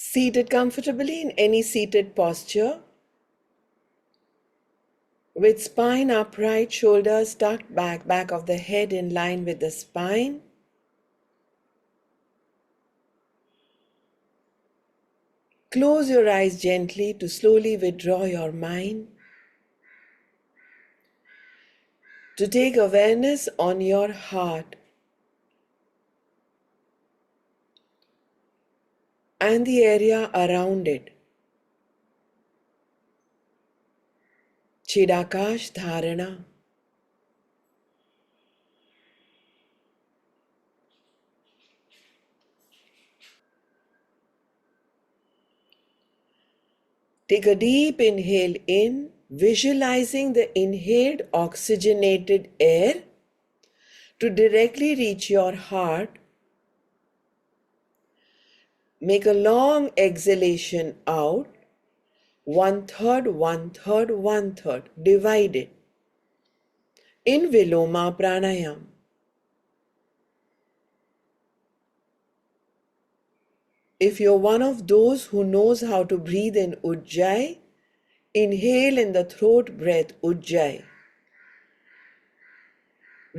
Seated comfortably in any seated posture, with spine upright, shoulders tucked back of the head in line with the spine. Close your eyes gently to slowly withdraw your mind, to take awareness on your heart and the area around it. Chidakash Dharana. Take a deep inhale in, visualizing the inhaled oxygenated air to directly reach your heart. Make a long exhalation out, 1/3, 1/3, 1/3, divided in Viloma Pranayam. If you're one of those who knows how to breathe in Ujjayi, inhale in the throat breath Ujjayi.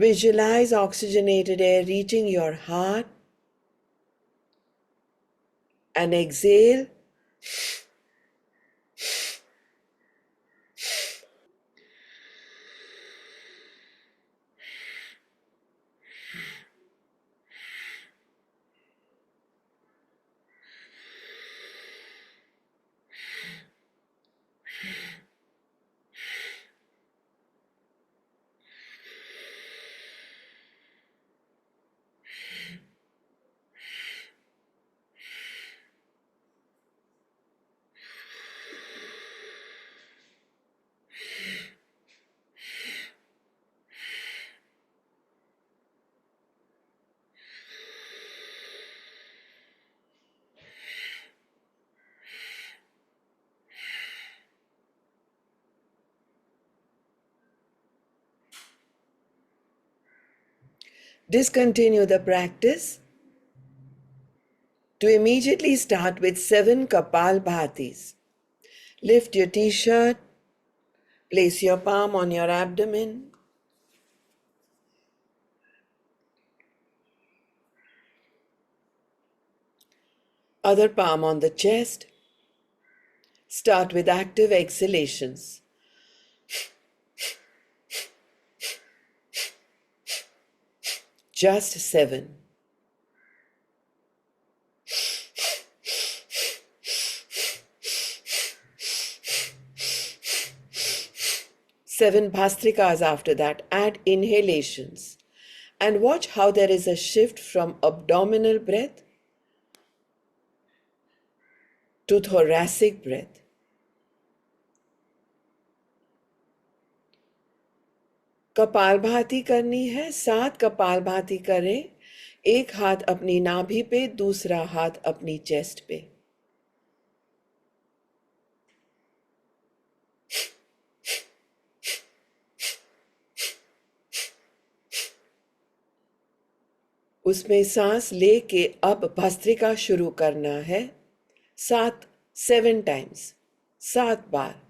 Visualize oxygenated air reaching your heart and exhale. Discontinue the practice to immediately start with 7 Kapalbhatis. Lift your t-shirt, place your palm on your abdomen. Other palm on the chest. Start with active exhalations. Just 7. Seven Bhastrikas after that. Add inhalations. And watch how there is a shift from abdominal breath to thoracic breath. Kapalbhati करनी है, 7 कपालभाति करें. एक हाथ अपनी नाभि पे, दूसरा हाथ अपनी चेस्ट पे. उसमें सांस लेके अब भस्त्रिका शुरू करना है. 7 times, 7 bar.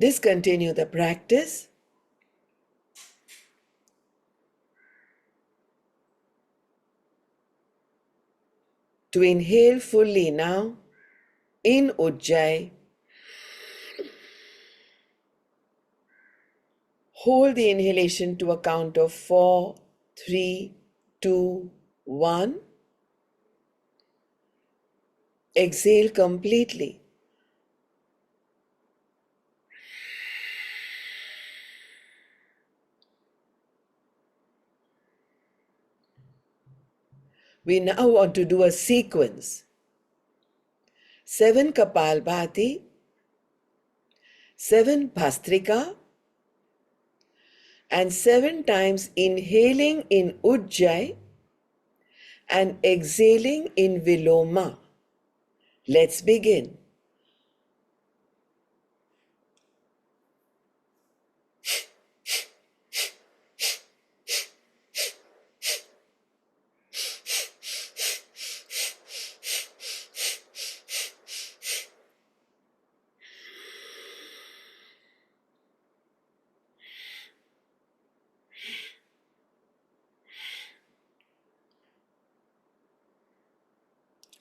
Discontinue the practice. To inhale fully now in Ujjayi. Hold the inhalation to a count of 4, 3, 2, 1. Exhale completely. We now want to do a sequence. 7 Kapalbhati, 7 Bhastrika, and 7 times inhaling in Ujjayi and exhaling in Viloma. Let's begin.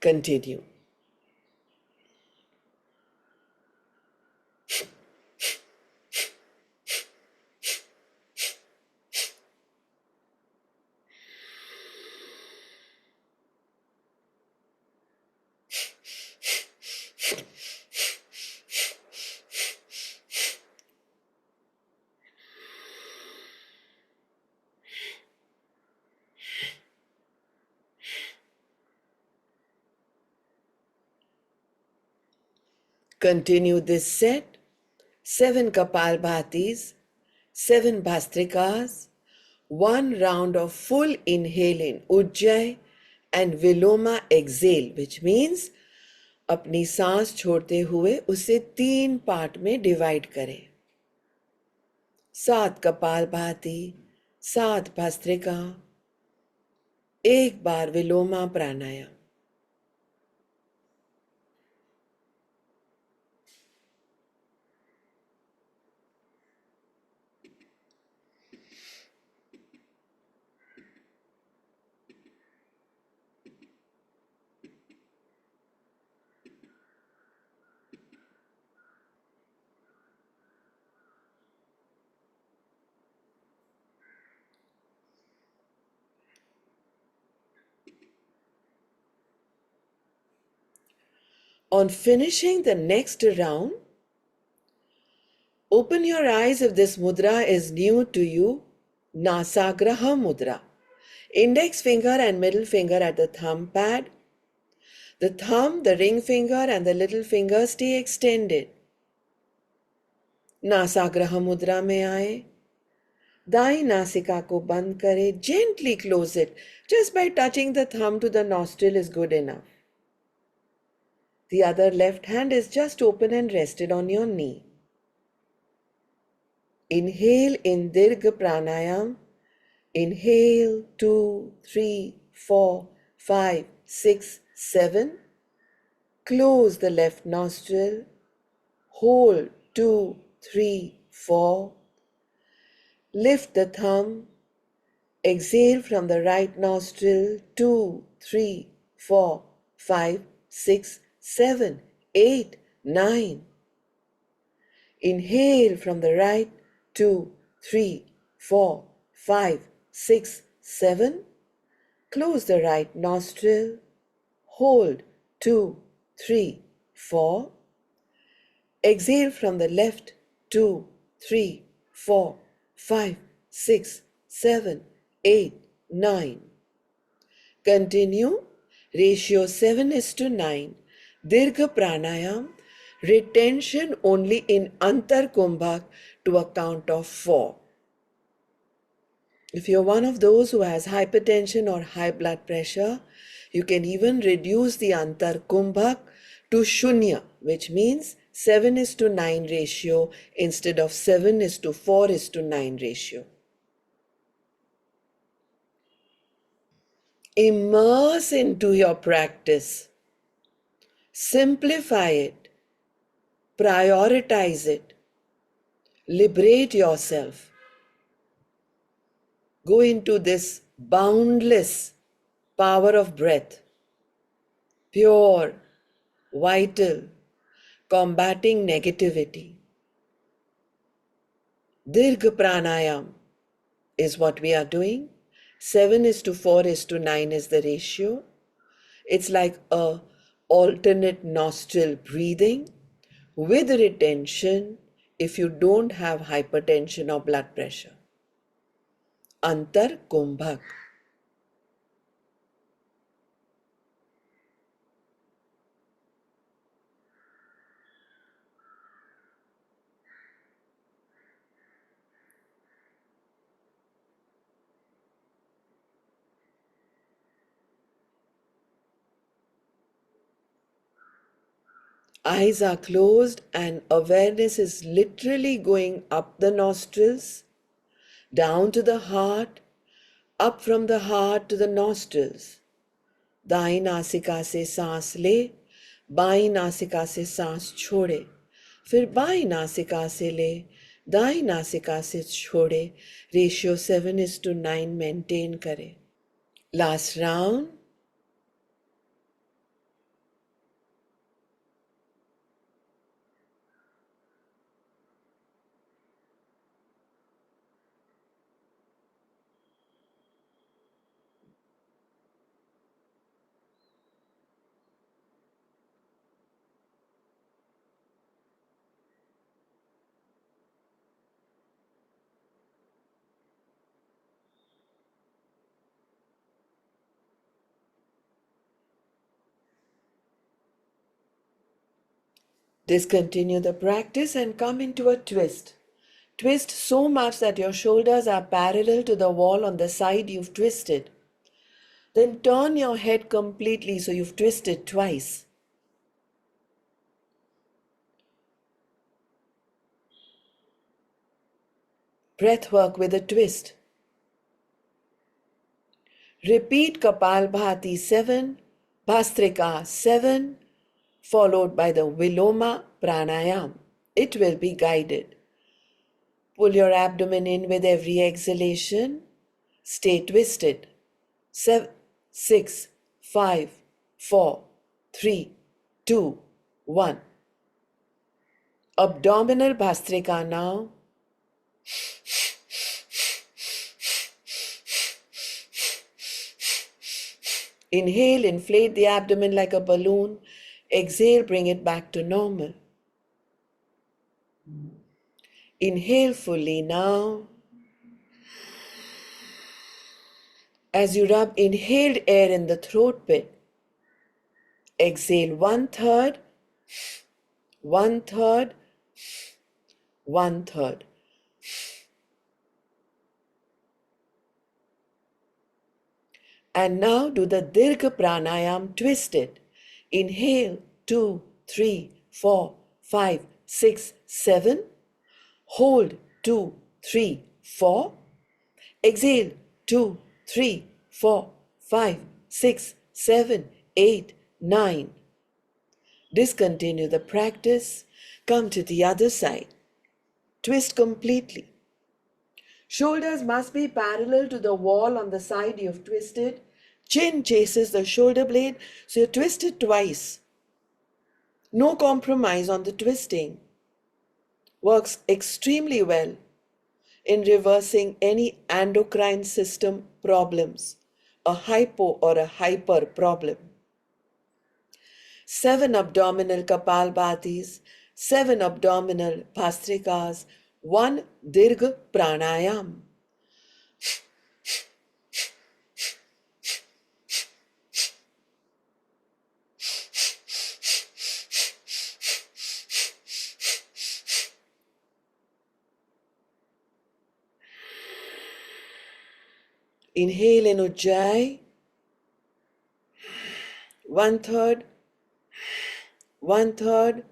Continue. Continue this set. 7 Kapalbhatis, 7 Bhastrikas, 1 round of full inhale in Ujjayi and Viloma exhale, which means अपनी सांस छोड़ते हुए उसे 3 part में divide करें. 7 कपालभाति, 7 भस्त्रिका, 1 बार विलोमा प्राणायाम. On finishing the next round, open your eyes if this mudra is new to you. Nasagraha mudra. Index finger and middle finger at the thumb pad. The thumb, the ring finger and the little finger stay extended. नासाग्रह मुद्रा में आए. दाई नासिका को बंद करें. Gently close it. Just by touching the thumb to the nostril is good enough. The other left hand is just open and rested on your knee. Inhale in Dirgha Pranayam. Inhale 2, 3, 4, 5, 6, 7. Close the left nostril. Hold 2, 3, 4. Lift the thumb. Exhale from the right nostril. 2, 3, 4, 5, 6, 7, 8, 9. Inhale from the right. 2, 3, 4, 5, 6, 7. Close the right nostril. Hold 2, 3, 4. Exhale from the left. 2, 3, 4, 5, 6, 7, 8, 9. Continue. Ratio 7:9. Dirgha Pranayam. Retention only in Antar Kumbhak to a count of 4. If you're one of those who has hypertension or high blood pressure, you can even reduce the Antar Kumbhak to Shunya, which means 7:9 ratio instead of 7:4:9 ratio. Immerse into your practice. Simplify it. Prioritize it. Liberate yourself. Go into this boundless power of breath. Pure, vital, combating negativity. Dirgha Pranayam is what we are doing. 7:4:9 is the ratio. It's like a alternate nostril breathing with retention if you don't have hypertension or blood pressure. Antar Kumbhak. Eyes are closed and awareness is literally going up the nostrils, down to the heart, up from the heart to the nostrils. दाई नासिका से सांस ले, by नासिका से सांस छोड़े, फिर by नासिका से ले, दाई नासिका से छोड़े. रेशियो 7:9 मेंटेन करें. Last round. Discontinue the practice and come into a twist. Twist so much that your shoulders are parallel to the wall on the side you've twisted. Then turn your head completely so you've twisted twice. Breath work with a twist. Repeat Kapalbhati 7, Bhastrika 7, followed by the Viloma Pranayam. It will be guided. Pull your abdomen in with every exhalation. Stay twisted. 7, 6, 5, 4, 3, 2, 1. Abdominal Bhastrika now. Inhale, inflate the abdomen like a balloon. Exhale, bring it back to normal. Inhale fully now. As you rub inhaled air in the throat pit, exhale 1/3, 1/3, 1/3. And now do the Dirgha Pranayam twisted. Inhale 2, 3, 4, 5, 6, 7. Hold 2, 3, 4. Exhale 2, 3, 4, 5, 6, 7, 8, 9. Discontinue the practice. Come to the other side. Twist completely. Shoulders must be parallel to the wall on the side you've twisted. Chin chases the shoulder blade, so you twist it twice. No compromise on the twisting. Works extremely well in reversing any endocrine system problems, a hypo or a hyper problem. 7 abdominal Kapalbhatis, 7 abdominal Bhastrikas, 1 Dirgha Pranayam. Inhale in Ujjayi, 1/3, 1/3,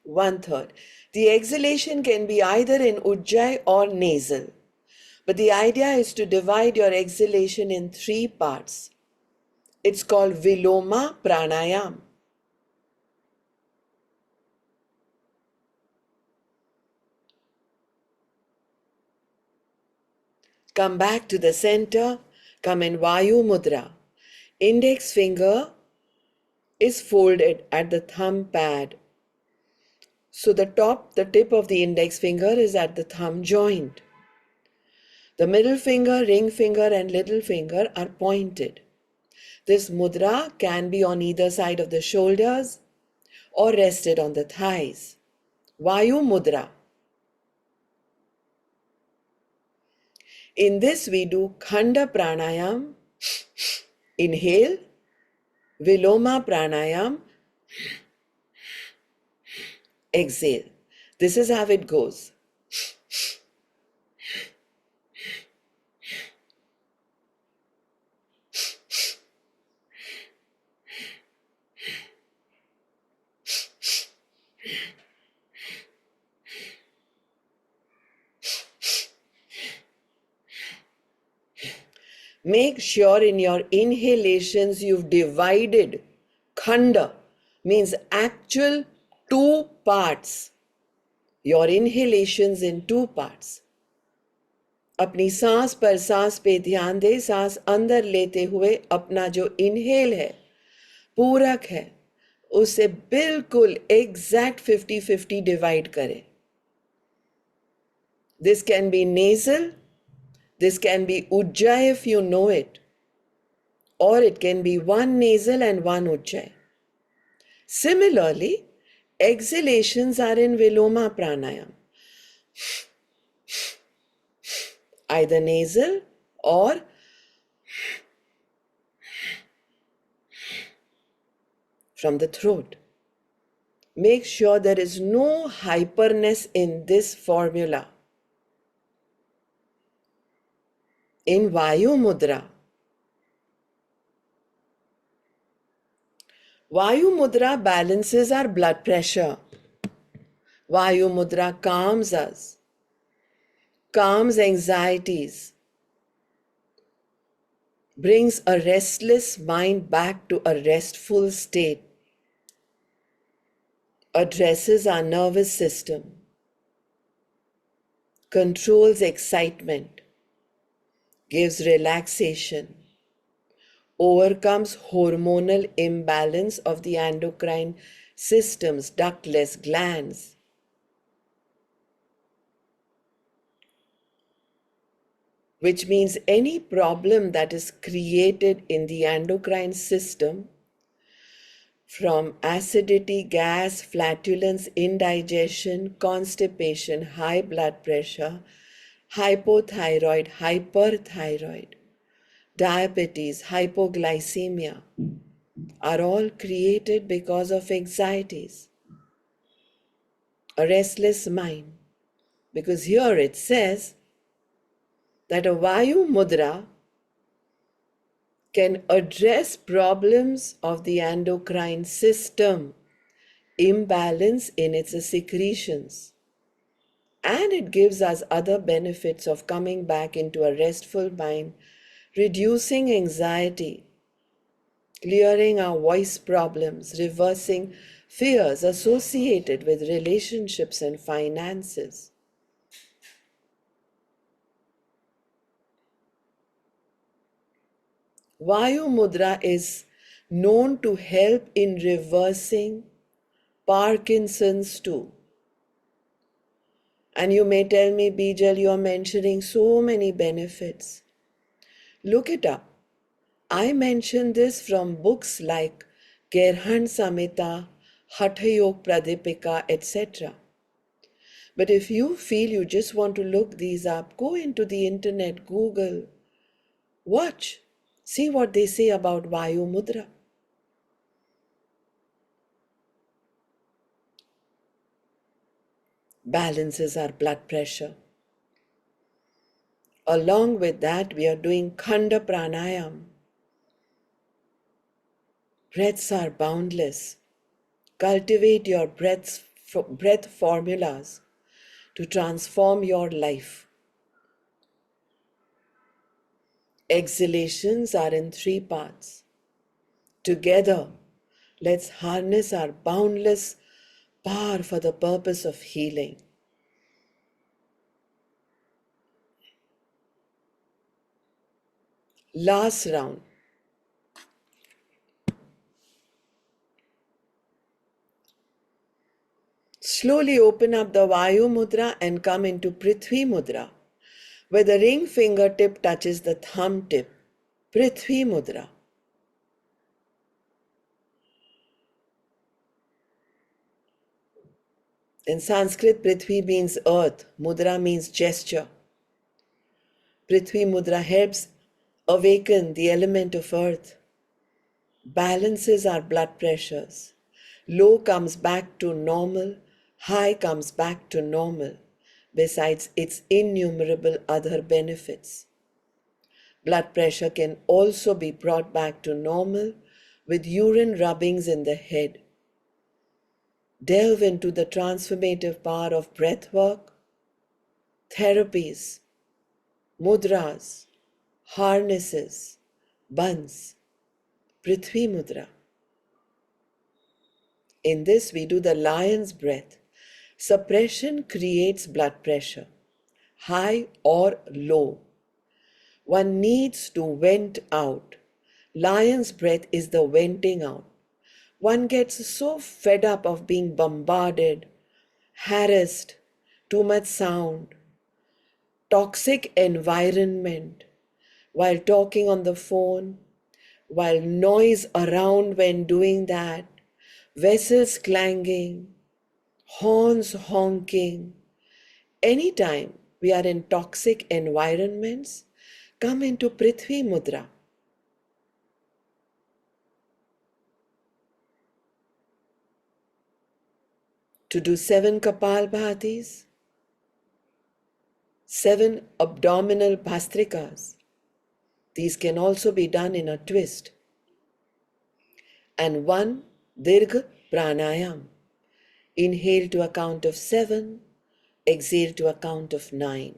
1/3. The exhalation can be either in Ujjayi or nasal. But the idea is to divide your exhalation in 3 parts. It's called Viloma Pranayam. Come back to the center. Come in Vayu Mudra. Index finger is folded at the thumb pad. So the tip of the index finger is at the thumb joint. The middle finger, ring finger and little finger are pointed. This mudra can be on either side of the shoulders or rested on the thighs. Vayu Mudra. In this we do Khanda Pranayam. Inhale. Viloma Pranayam. Exhale. This is how it goes. Make sure in your inhalations you've divided. Khanda means actual two parts. Your inhalations in two parts. अपनी सांस पर सांस पे ध्यान दे, सांस अंदर लेते हुए अपना जो इनहेल है, पूरक है, उसे बिल्कुल एग्जैक्ट 50-50 डिवाइड करें. This can be nasal, this can be ujjayi if you know it, or it can be one nasal and one ujjayi. Similarly, exhalations are in Viloma Pranayam, either nasal or from the throat. Make sure there is no hyperness in this formula. In Vayu Mudra, Vayu Mudra balances our blood pressure. Vayu Mudra calms us, calms anxieties, brings a restless mind back to a restful state, addresses our nervous system, controls excitement, gives relaxation, overcomes hormonal imbalance of the endocrine systems, ductless glands. Which means any problem that is created in the endocrine system from acidity, gas, flatulence, indigestion, constipation, high blood pressure, hypothyroid, hyperthyroid, diabetes, hypoglycemia are all created because of anxieties, a restless mind. Because here it says that a Vayu Mudra can address problems of the endocrine system, imbalance in its secretions, and it gives us other benefits of coming back into a restful mind, reducing anxiety, clearing our voice problems, reversing fears associated with relationships and finances. Vayu Mudra is known to help in reversing Parkinson's too. And you may tell me, Bijal, you are mentioning so many benefits. Look it up. I mention this from books like Gerhard Samhita, Hatha Yoga Pradipika, etc. But if you feel you just want to look these up, go into the internet, Google, watch, see what they say about Vayu Mudra. Balances our blood pressure. Along with that, we are doing Khanda Pranayam. Breaths are boundless. Cultivate your breath formulas to transform your life. Exhalations are in 3 parts. Together, let's harness our boundless power for the purpose of healing. Last round. Slowly open up the Vayu Mudra and come into Prithvi Mudra, where the ring fingertip touches the thumb tip. Prithvi Mudra. In Sanskrit, Prithvi means earth, Mudra means gesture. Prithvi Mudra helps awaken the element of earth, balances our blood pressures. Low comes back to normal, high comes back to normal, besides its innumerable other benefits. Blood pressure can also be brought back to normal with urine rubbings in the head. Delve into the transformative power of breath work, therapies, mudras, harnesses, bunds, Prithvi Mudra. In this, we do the lion's breath. Suppression creates blood pressure, high or low. One needs to vent out. Lion's breath is the venting out. One gets so fed up of being bombarded, harassed, too much sound, toxic environment, while talking on the phone, while noise around when doing that, vessels clanging, horns honking. Anytime we are in toxic environments, come into Prithvi Mudra. To do 7 Kapalbhatis, 7 abdominal Bhastrikas. These can also be done in a twist. And 1 Dirgha Pranayam. Inhale to a count of 7, exhale to a count of 9.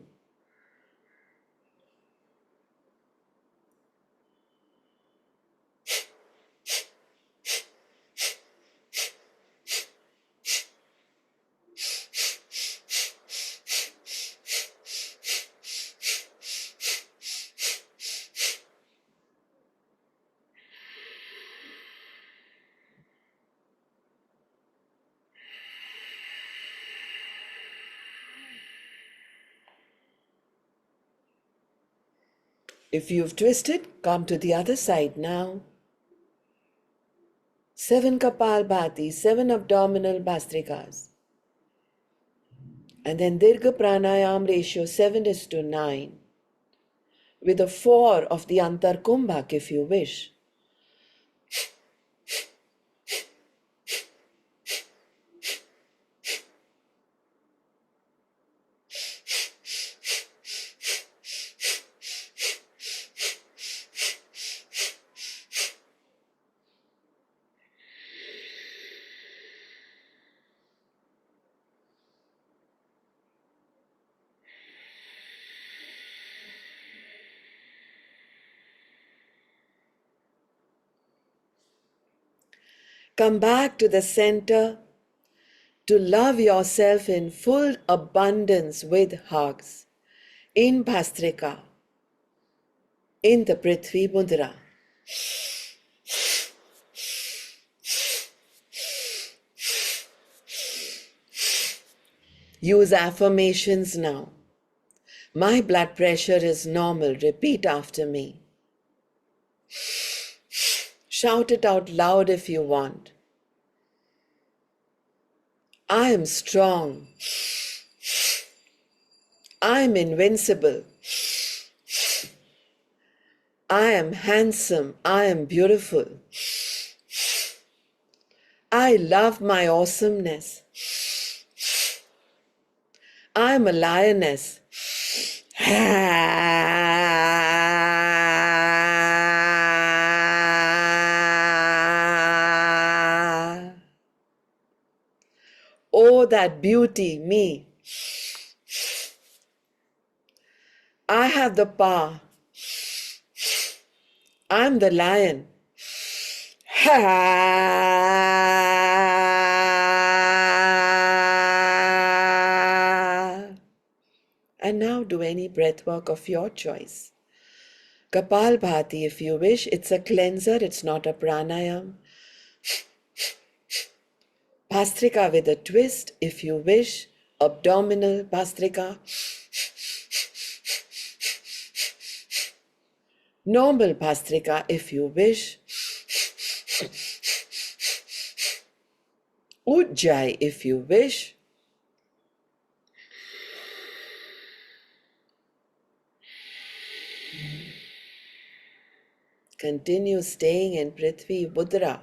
If you've twisted, come to the other side now. 7 Kapalbhati, 7 abdominal Bhastrikas. And then Dirgha Pranayam ratio 7:9. With a 4 of the Antarkumbhak if you wish. Come back to the center to love yourself in full abundance with hugs. In Bhastrika, in the Prithvi Mudra. Use affirmations now. My blood pressure is normal. Repeat after me. Shout it out loud if you want. I am strong. I am invincible. I am handsome. I am beautiful. I love my awesomeness. I am a lioness. Oh, that beauty, me. I have the power. I'm the lion. And now do any breath work of your choice. Kapalbhati if you wish. It's a cleanser, it's not a pranayam. Bhastrika with a twist if you wish. Abdominal Bhastrika. Normal Bhastrika if you wish. Ujjayi if you wish. Continue staying in Prithvi Mudra.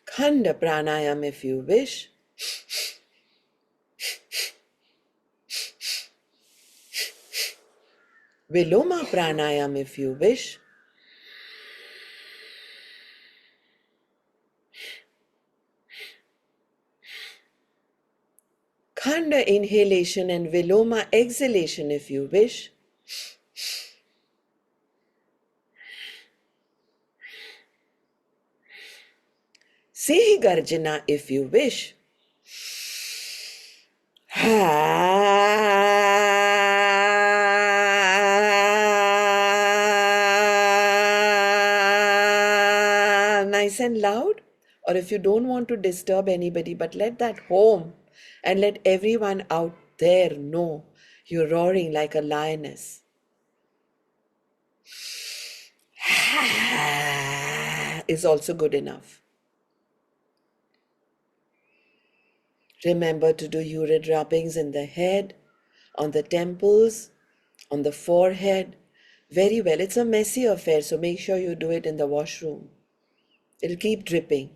Khanda Pranayam if you wish. Viloma Pranayam if you wish. Khanda inhalation and Viloma exhalation if you wish. Say Garjana if you wish. Nice and loud. Or if you don't want to disturb anybody, but let that home and let everyone out there know you're roaring like a lioness. Is also good enough. Remember to do urine rubbings in the head, on the temples, on the forehead. Very well. It's a messy affair, so make sure you do it in the washroom. It'll keep dripping.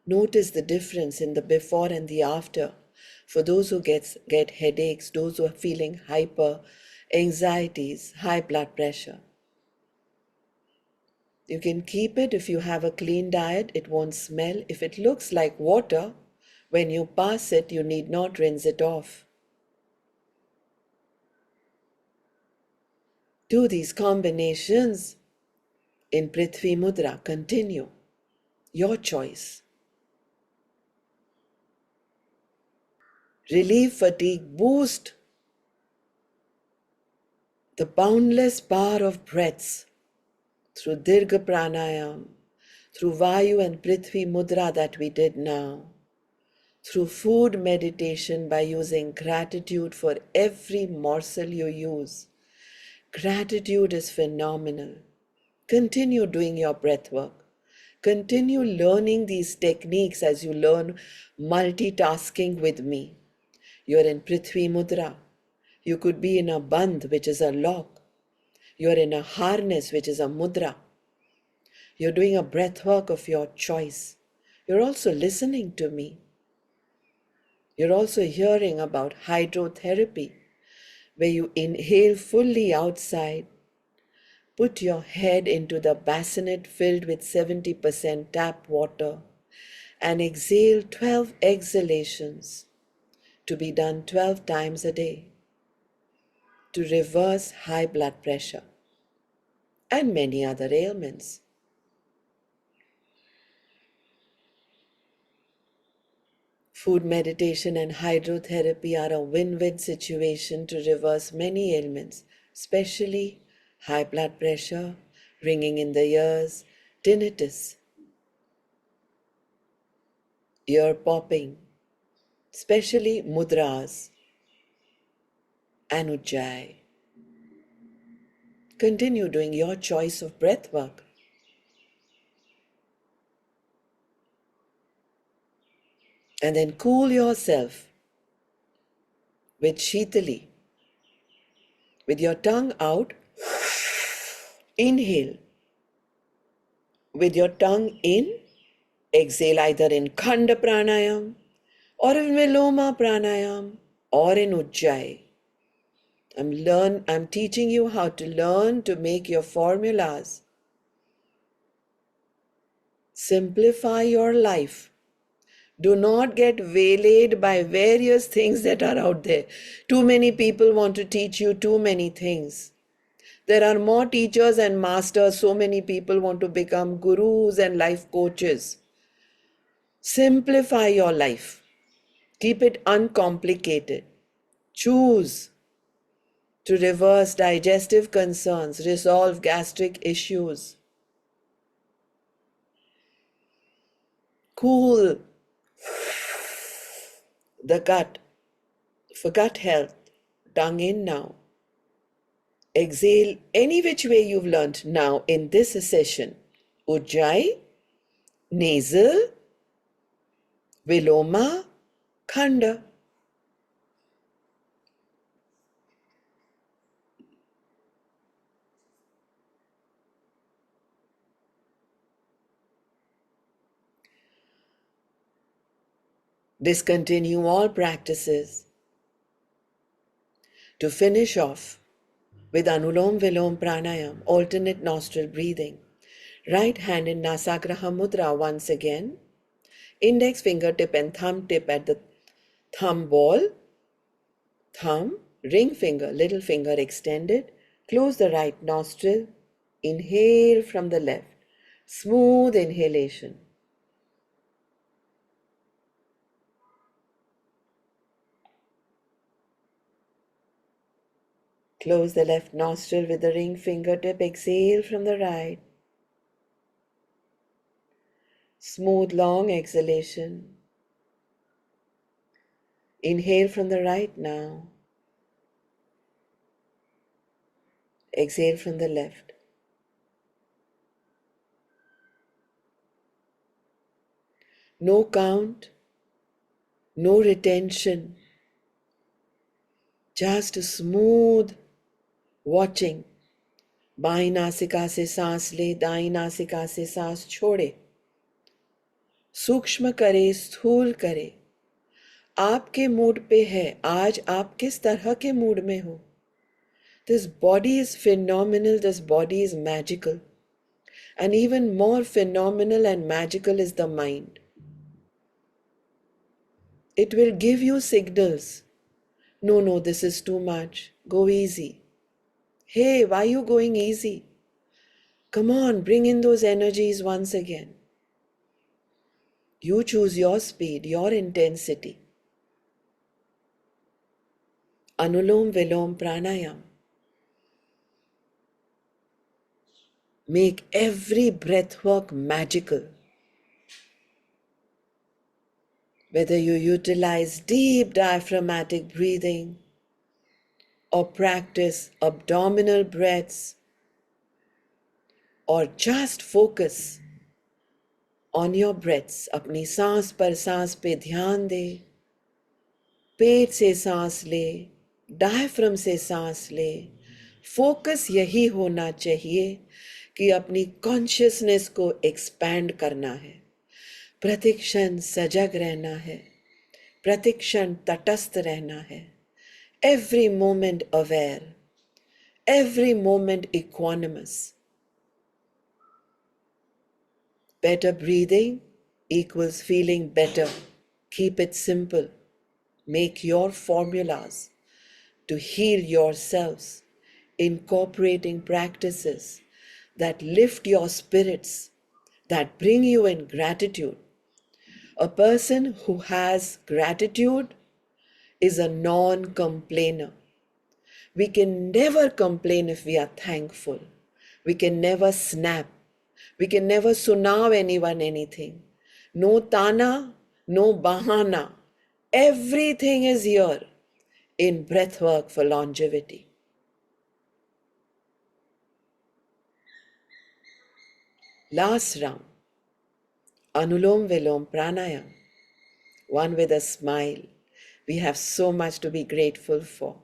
Notice the difference in the before and the after. For those who get headaches, those who are feeling hyper, anxieties, high blood pressure. You can keep it if you have a clean diet, it won't smell. If it looks like water, when you pass it, you need not rinse it off. Do these combinations in Prithvi Mudra. Continue. Your choice. Relieve fatigue, boost the boundless power of breaths through Dirgha Pranayam, through Vayu and Prithvi Mudra that we did now, through food meditation by using gratitude for every morsel you use. Gratitude is phenomenal. Continue doing your breath work. Continue learning these techniques as you learn multitasking with me. You're in Prithvi Mudra. You could be in a bandh, which is a lock. You're in a harness, which is a mudra. You're doing a breath work of your choice. You're also listening to me. You're also hearing about hydrotherapy, where you inhale fully outside, put your head into the bassinet filled with 70% tap water, and exhale 12 exhalations to be done 12 times a day to reverse high blood pressure and many other ailments. Food meditation and hydrotherapy are a win-win situation to reverse many ailments, especially high blood pressure, ringing in the ears, tinnitus, ear popping, especially mudras and ujjayi. Continue doing your choice of breath work. And then cool yourself with Shitali. With your tongue out, inhale. With your tongue in, exhale either in Khanda Pranayam or in Viloma Pranayam or in Ujjayi. I'm teaching you how to learn to make your formulas. Simplify your life. Do not get waylaid by various things that are out there. Too many people want to teach you too many things. There are more teachers and masters. So many people want to become gurus and life coaches. Simplify your life. Keep it uncomplicated. Choose to reverse digestive concerns, resolve gastric issues. Cool the gut for gut health. Tongue in now. Exhale any which way you've learned now in this session. Ujjayi, nasal, Viloma, Khanda. Discontinue all practices to finish off with Anulom Vilom Pranayam, alternate nostril breathing. Right hand in Nasagraha Mudra once again. Index fingertip and thumb tip at the thumb ball. Thumb, ring finger, little finger extended. Close the right nostril. Inhale from the left. Smooth inhalation. Close the left nostril with the ring fingertip. Exhale from the right. Smooth, long exhalation. Inhale from the right now. Exhale from the left. No count, no retention. Just a smooth watching. बाईं नासिका से सांस ले, दाईं नासिका से सांस छोड़े. सूक्ष्म करे, स्थूल करे. आपके मूड पे है. आज आप किस तरह के मूड में हो? This body is phenomenal. This body is magical. And even more phenomenal and magical is the mind. It will give you signals. No, this is too much. Go easy. Hey, why are you going easy? Come on, bring in those energies once again. You choose your speed, your intensity. Anulom Vilom Pranayam. Make every breath work magical. Whether you utilize deep diaphragmatic breathing or practice abdominal breaths or just focus on your breaths. अपनी सांस पर सांस पे ध्यान दे. पेट से सांस ले, diaphragm से सांस ले. फोकस यही होना चाहिए कि अपनी कॉन्शियसनेस को एक्सपैंड करना है. प्रतिक्षण सजग रहना है. प्रतिक्षण तटस्थ रहना है. Every moment aware. Every moment equanimous. Better breathing equals feeling better. Keep it simple. Make your formulas to heal yourselves, incorporating practices that lift your spirits, that bring you in gratitude. A person who has gratitude is a non-complainer. We can never complain if we are thankful. We can never snap. We can never sunav anyone anything. No tana, no bahana. Everything is here in breathwork for longevity. Last round. Anulom Vilom Pranayam. One with a smile. We have so much to be grateful for.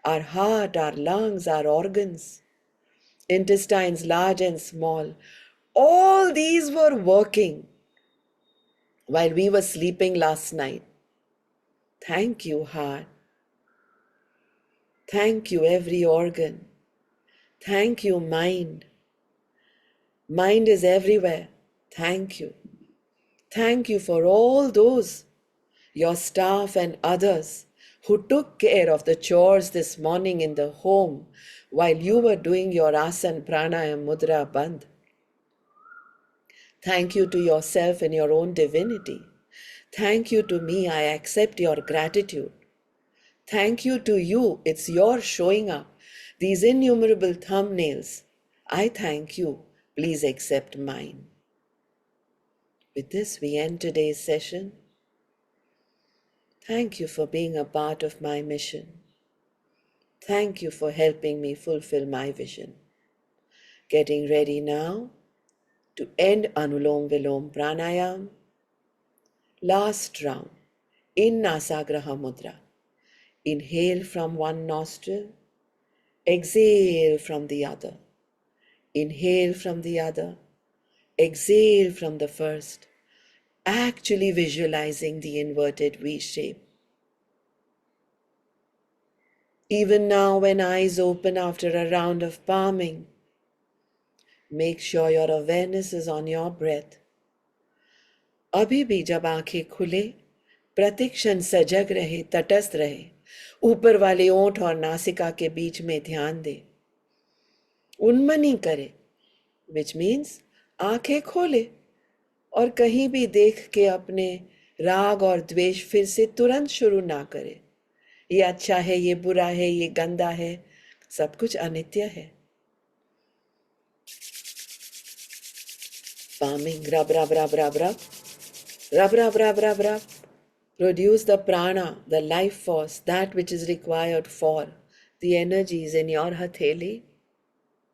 Our heart, our lungs, our organs, intestines large and small, all these were working while we were sleeping last night. Thank you, heart. Thank you, every organ. Thank you, mind. Mind is everywhere. Thank you. Thank you for all those, your staff and others, who took care of the chores this morning in the home while you were doing your asana, pranayam, mudra, bandh. Thank you to yourself and your own divinity. Thank you to me. I accept your gratitude. Thank you to you. It's your showing up. These innumerable thumbnails. I thank you. Please accept mine. With this, we end today's session. Thank you for being a part of my mission. Thank you for helping me fulfill my vision. Getting ready now to end Anulom Vilom Pranayam. Last round in Nasagraha Mudra. Inhale from one nostril, exhale from the other. Inhale from the other, exhale from the first. Actually visualizing the inverted V shape. Even now, when eyes open after a round of palming, make sure your awareness is on your breath. अभी भी जब आंखें खुले, प्रतिक्षण सजग रहे, तटस्थ रहे, ऊपर वाले ओंठ और नासिका के बीच में ध्यान दे. उन्मनी करे, which means आंखें खोले और कहीं भी देख के अपने राग और द्वेष फिर से तुरंत शुरू ना करे. ये अच्छा है, ये बुरा है, ये गंदा है. सब कुछ अनित्य है. Palming, rub, rub, rub, rub, rub. Rub, rub, rub, rub, rub. Produce the prana, the life force, that which is required for the energies in your hatheli.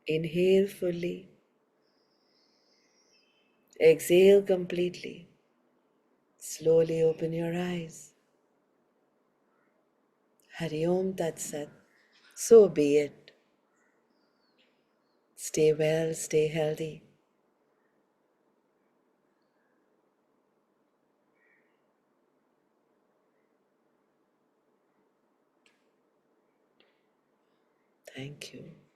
Inhale fully. Exhale completely. Slowly open your eyes. Hari Om Tat Sat. So be it. Stay well, stay healthy. Thank you.